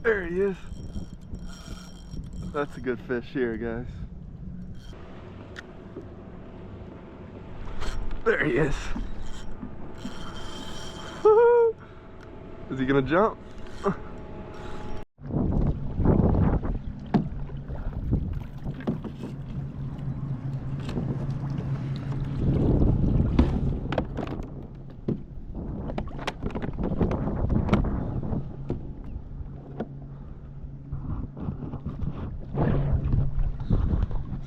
There he is. That's a good fish here, guys. There he is. Woo-hoo. Is he gonna jump?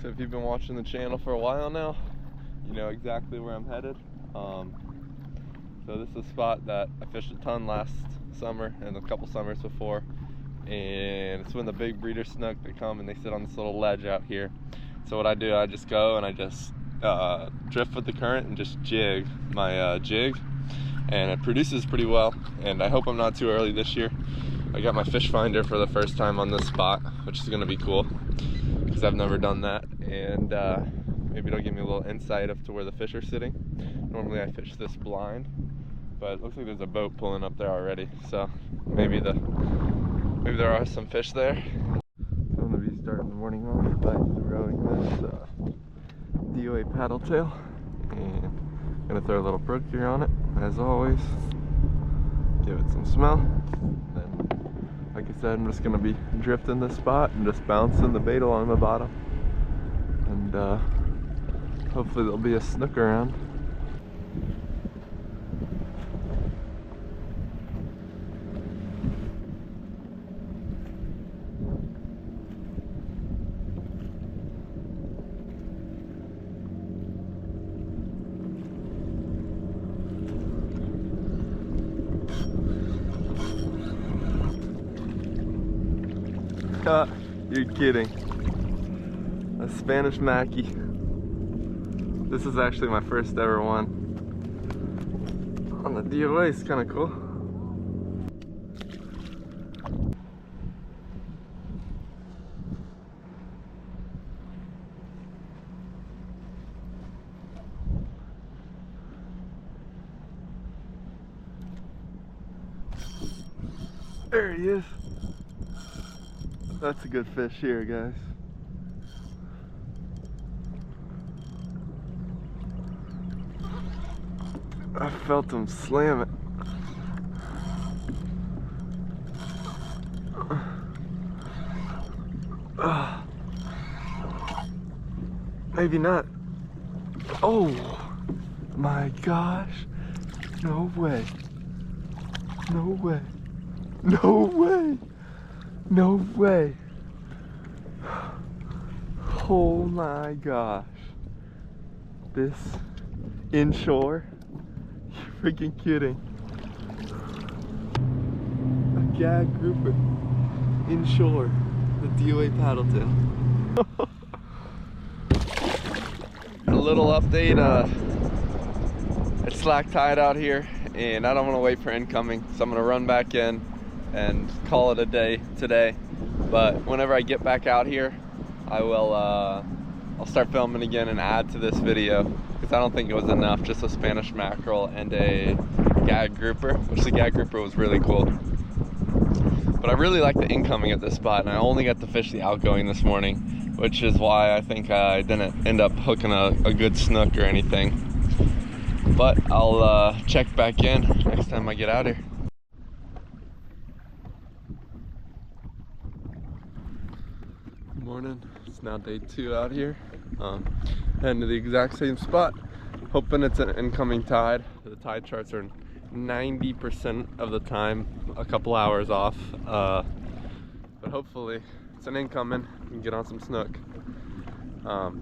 So if you've been watching the channel for a while now, you know exactly where I'm headed. So this is a spot that I fished a ton last summer and a couple summers before, and it's when the big breeder snook, they come and they sit on this little ledge out here. So what I do, I just go and I just drift with the current and just jig my jig, and it produces pretty well. And I hope I'm not too early this year. I got my fish finder for the first time on this spot, which is going to be cool because I've never done that, and maybe it'll give me a little insight up to where the fish are sitting. Normally I fish this blind, but it looks like there's a boat pulling up there already, so maybe there are some fish there. I'm going to be starting the morning off by throwing this DOA paddle tail, and I'm going to throw a little brook gear on it as always, give it some smell. Then, like I said, I'm just going to be drifting this spot and just bouncing the bait along the bottom, and hopefully there'll be a snook around. You're kidding. A Spanish Mackie. This is actually my first ever one on the DOA. It's kind of cool. There he is. That's a good fish here, guys. I felt him slam it. Maybe not. Oh my gosh. No way. No way. No way. No way. Oh my gosh. This Inshore? You're freaking kidding. A gag grouper. Inshore. The DOA paddle tail. A little update. It's slack tide out here, and I don't want to wait for incoming, so I'm going to run back in and call it a day today. But whenever I get back out here, I will I'll start filming again and add to this video, because I don't think it was enough just a Spanish mackerel and a gag grouper, which the gag grouper was really cool. But I really like the incoming at this spot, and I only got to fish the outgoing this morning, which is why I think I didn't end up hooking a good snook or anything. But I'll check back in next time I get out here. Morning. It's now day 2 out here. Heading to the exact same spot, hoping it's an incoming tide. The tide charts are 90% of the time a couple hours off, but hopefully it's an incoming and get on some snook. But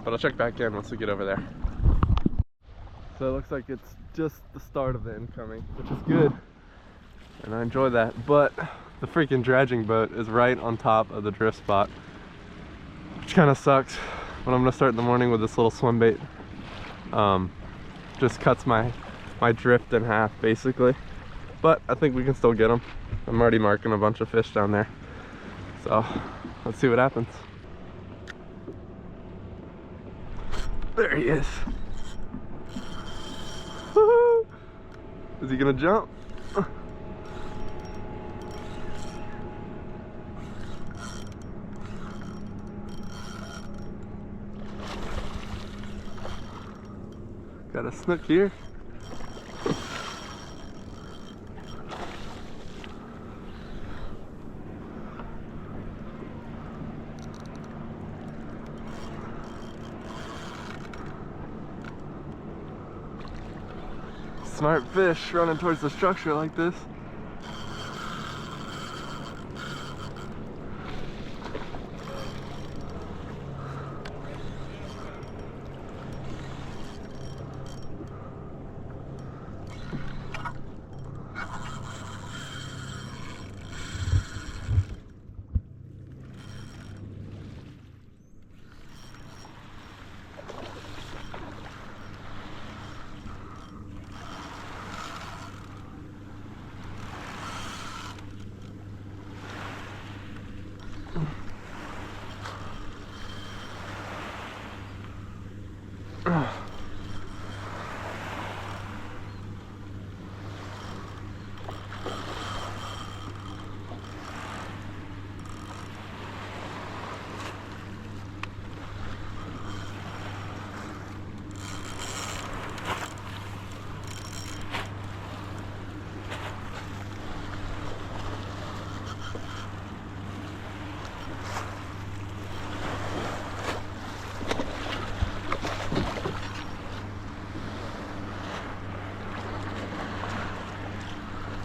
I'll check back in once we get over there. So it looks like it's just the start of the incoming, which is good, and I enjoy that. But the freaking dredging boat is right on top of the drift spot, which kind of sucks. But I'm gonna start in the morning with this little swim bait. Just cuts my drift in half basically, but I think we can still get them. I'm already marking a bunch of fish down there, so let's see what happens. There he is. Woo-hoo. Is he gonna jump? Got a snook here. Smart fish running towards the structure like this.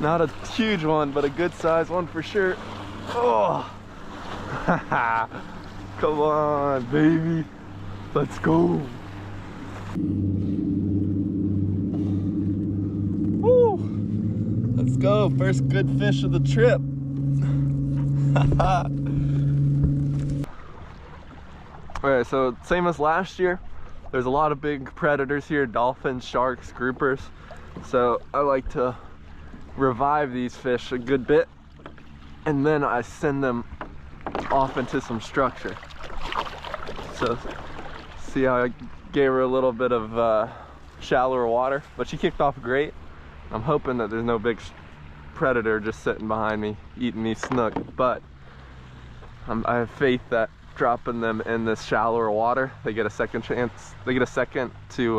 Not a huge one, but a good size one for sure. Oh, come on, baby. Let's go. Woo. Let's go. First good fish of the trip. Alright, so same as last year. There's a lot of big predators here, dolphins, sharks, groupers. So I like to revive these fish a good bit, and then I send them off into some structure. So see how I gave her a little bit of shallower water, but she kicked off great. I'm hoping that there's no big predator just sitting behind me eating these snook, but I have faith that dropping them in this shallower water, they get a second chance, they get a second to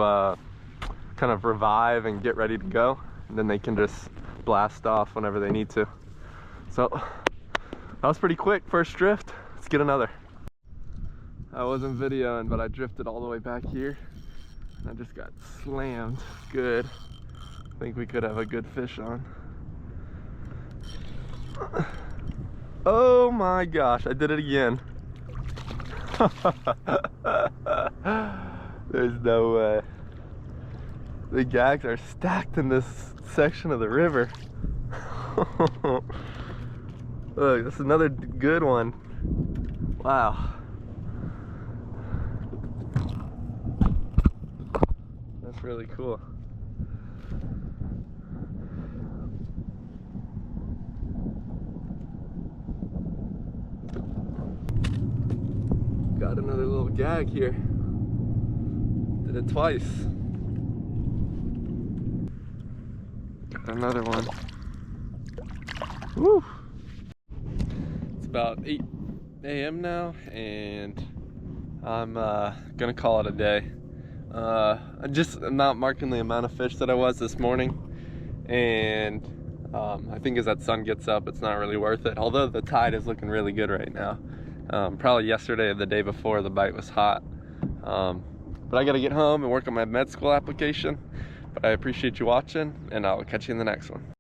kind of revive and get ready to go, and then they can just blast off whenever they need to. So that was pretty quick, first drift. Let's get another. I wasn't videoing, but I drifted all the way back here and I just got slammed good. I think we could have a good fish on. Oh my gosh, I did it again. There's no way. The gags are stacked in this section of the river. Look, this is another good one. Wow. That's really cool. Got another little gag here. Did it twice. Got another one. Woo! It's about 8 a.m. now, and I'm gonna call it a day. I'm not marking the amount of fish that I was this morning, and I think as that sun gets up, it's not really worth it. Although the tide is looking really good right now. Probably yesterday or the day before, the bite was hot. But I gotta get home and work on my med school application. But I appreciate you watching, and I'll catch you in the next one.